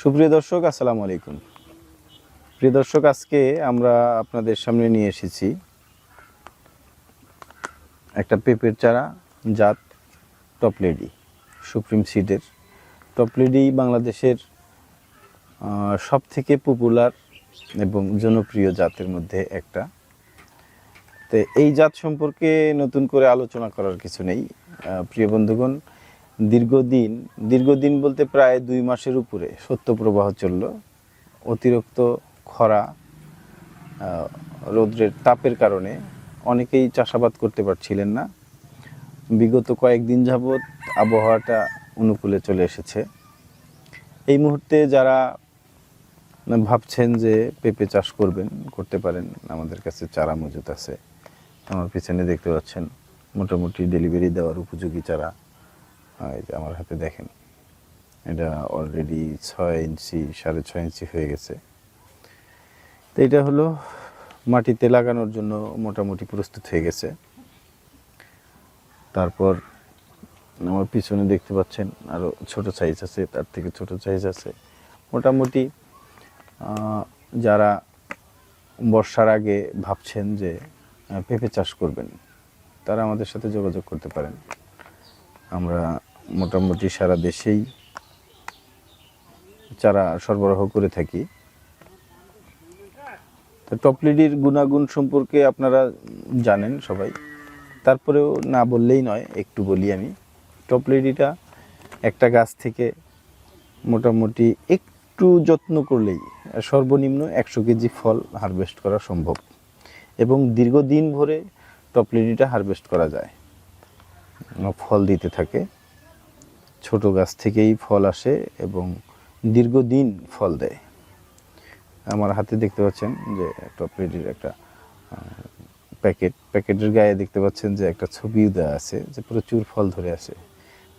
সুপ্রিয় দর্শক, আসসালামু আলাইকুম। প্রিয় দর্শক, আজকে আমরা আপনাদের সামনে নিয়ে এসেছি একটা পেঁপের চারা জাত টপ লেডি, সুপ্রিম সিডের। টপ লেডি বাংলাদেশের সব থেকে পপুলার এবং জনপ্রিয় জাতের মধ্যে একটা। তো এই জাত সম্পর্কে নতুন করে আলোচনা করার কিছু নেই। প্রিয় বন্ধুগণ, দীর্ঘদিন বলতে প্রায় 2 মাসের উপরে শৈত্যপ্রবাহ চলল। অতিরিক্ত খরা, রৌদ্রের তাপের কারণে অনেকেই চাষাবাদ করতে পারছিলেন না। বিগত কয়েকদিন যাবৎ আবহাওয়াটা অনুকূলে চলে এসেছে। এই মুহূর্তে যারা ভাবছেন যে পেঁপে চাষ করতে পারেন, আমাদের কাছে চারা মজুদ আছে। আমার পিছনে দেখতে পাচ্ছেন মোটামুটি ডেলিভারি দেওয়ার উপযোগী চারা। এই যে আমার হাতে দেখেন, এটা অলরেডি 6 ইঞ্চি 6.5 ইঞ্চি হয়ে গেছে। তো এটা হলো মাটিতে লাগানোর জন্য মোটামুটি প্রস্তুত হয়ে গেছে। তারপর আমার পিছনে দেখতে পাচ্ছেন আরও ছোট সাইজ আছে, তার থেকে ছোট সাইজ আছে। মোটামুটি যারা বর্ষার আগে ভাবছেন যে পেঁপে চাষ করবেন, তারা আমাদের সাথে যোগাযোগ করতে পারেন। আমরা মোটামুটি সারা দেশেই চারা সরবরাহ করে থাকি। তো টপ লেডির গুণাগুণ সম্পর্কে আপনারা জানেন সবাই, তারপরেও না বললেই নয়, একটু বলি আমি। টপ লেডিটা একটা গাছ থেকে মোটামুটি একটু যত্ন করলেই সর্বনিম্ন 100 কেজি ফল হারভেস্ট করা সম্ভব, এবং দীর্ঘদিন ভরে টপ লেডিটা হারভেস্ট করা যায়। ফল দিতে থাকে, ছোট গাছ থেকেই ফল আসে এবং দীর্ঘদিন ফল দেয়। আমার হাতে দেখতে পাচ্ছেন যে টপ লেডির একটা প্যাকেটের গায়ে দেখতে পাচ্ছেন যে একটা ছবিও দেওয়া আছে যে প্রচুর ফল ধরে আছে।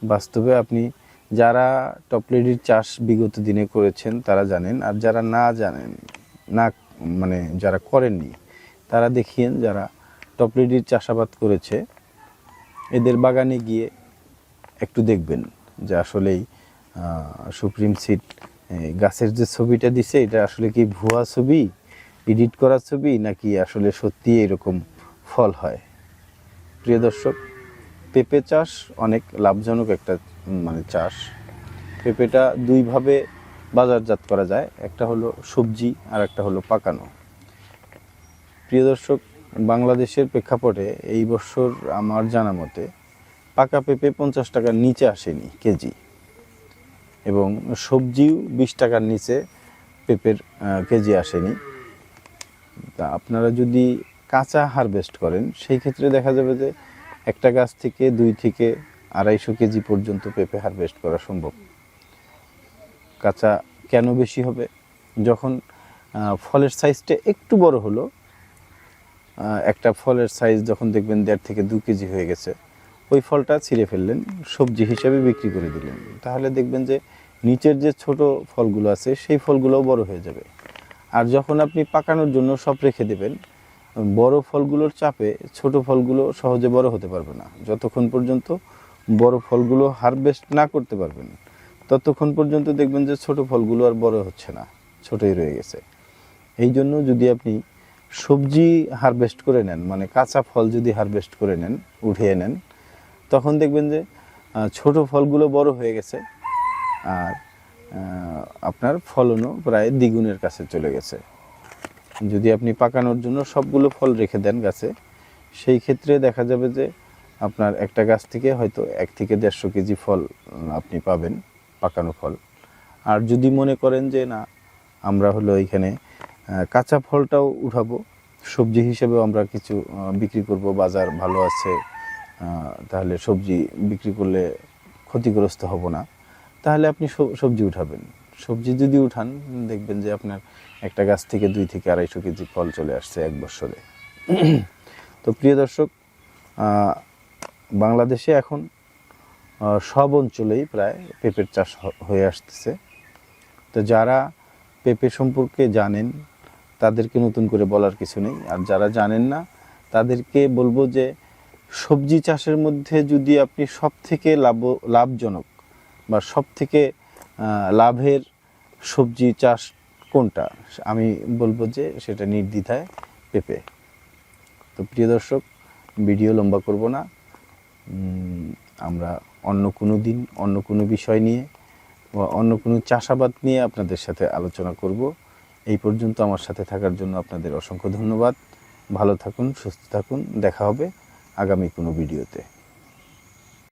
বাস্তবে আপনি যারা টপ লেডির চাষ বিগত দিনে করেছেন তারা জানেন, আর যারা যারা করেননি তারা দেখিয়েন যারা টপ লেডির চাষাবাদ করেছে, এদের বাগানে গিয়ে একটু দেখবেন যে আসলেই সুপ্রিম সিড গাছের যে ছবিটা দিছে এটা আসলে কি ভুয়া ছবি, এডিট করা ছবি, নাকি আসলে সত্যি এরকম ফল হয়। প্রিয় দর্শক, পেঁপে চাষ অনেক লাভজনক একটা চাষ। পেঁপেটা দুইভাবে বাজারজাত করা যায়, একটা হলো সবজি আর একটা হলো পাকানো। প্রিয় দর্শক, বাংলাদেশের প্রেক্ষাপটে এই বছর আমার জানা মতে পাকা পেঁপে 50 টাকার নিচে আসেনি কেজি, এবং সবজিও 20 টাকার নিচে পেঁপের কেজি আসেনি। তা আপনারা যদি কাঁচা হারভেস্ট করেন, সেই ক্ষেত্রে দেখা যাবে যে একটা গাছ থেকে 2 থেকে 250 কেজি পর্যন্ত পেঁপে হারভেস্ট করা সম্ভব। কাঁচা কেন বেশি হবে? যখন ফলের সাইজটা একটু বড় হলো, একটা ফলের সাইজ যখন দেখবেন 1.5 থেকে 2 কেজি হয়ে গেছে, ওই ফলটা ছিঁড়ে ফেললেন, সবজি হিসেবে বিক্রি করে দিলেন, তাহলে দেখবেন যে নিচের যে ছোট ফলগুলো আছে সেই ফলগুলোও বড় হয়ে যাবে। আর যখন আপনি পাকানোর জন্য সব রেখে দেবেন, বড় ফলগুলোর চাপে ছোট ফলগুলো সহজে বড় হতে পারবে না। যতক্ষণ পর্যন্ত বড় ফলগুলো হারভেস্ট না করতে পারবেন, ততক্ষণ পর্যন্ত দেখবেন যে ছোট ফলগুলো আর বড় হচ্ছে না, ছোটই রয়ে গেছে। এই জন্য যদি আপনি সবজি হারভেস্ট করে নেন, কাঁচা ফল যদি হারভেস্ট করে নেন, উঠিয়ে নেন, তখন দেখবেন যে ছোট ফলগুলো বড় হয়ে গেছে, আর আপনার ফলনও প্রায় দ্বিগুণের কাছে চলে গেছে। যদি আপনি পাকানোর জন্য সবগুলো ফল রেখে দেন গাছে, সেই ক্ষেত্রে দেখা যাবে যে আপনার একটা গাছ থেকে হয়তো 1 থেকে 150 কেজি ফল আপনি পাবেন, পাকানো ফল। আর যদি মনে করেন যে না, আমরা এখানে কাঁচা ফলটাও উঠাবো, সবজি হিসেবেও আমরা কিছু বিক্রি করব, বাজার ভালো আছে, তাহলে সবজি বিক্রি করলে ক্ষতিগ্রস্ত হব না, তাহলে আপনি সবজি উঠাবেন। সবজি যদি উঠান, দেখবেন যে আপনার একটা গাছ থেকে 2 থেকে 250 কেজি ফল চলে আসছে 1 বছরে। তো প্রিয় দর্শক, বাংলাদেশে এখন সব অঞ্চলেই প্রায় পেঁপের চাষ হয়ে আসতেছে। তো যারা পেঁপে সম্পর্কে জানেন তাদেরকে নতুন করে বলার কিছু নেই, আর যারা জানেন না তাদেরকে বলবো যে সবজি চাষের মধ্যে যদি আপনি সব থেকে লাভজনক বা সব থেকে লাভের সবজি চাষ কোনটা, আমি বলবো যে সেটা নির্দ্বিধায় পেঁপে। তো প্রিয় দর্শক, ভিডিও লম্বা করব না, আমরা অন্য কোনো দিন অন্য কোনো বিষয় নিয়ে বা অন্য কোনো চাষাবাদ নিয়ে আপনাদের সাথে আলোচনা করব। এই পর্যন্ত আমার সাথে থাকার জন্য আপনাদের অসংখ্য ধন্যবাদ। ভালো থাকুন, সুস্থ থাকুন, দেখা হবে আগামী কোনো ভিডিওতে।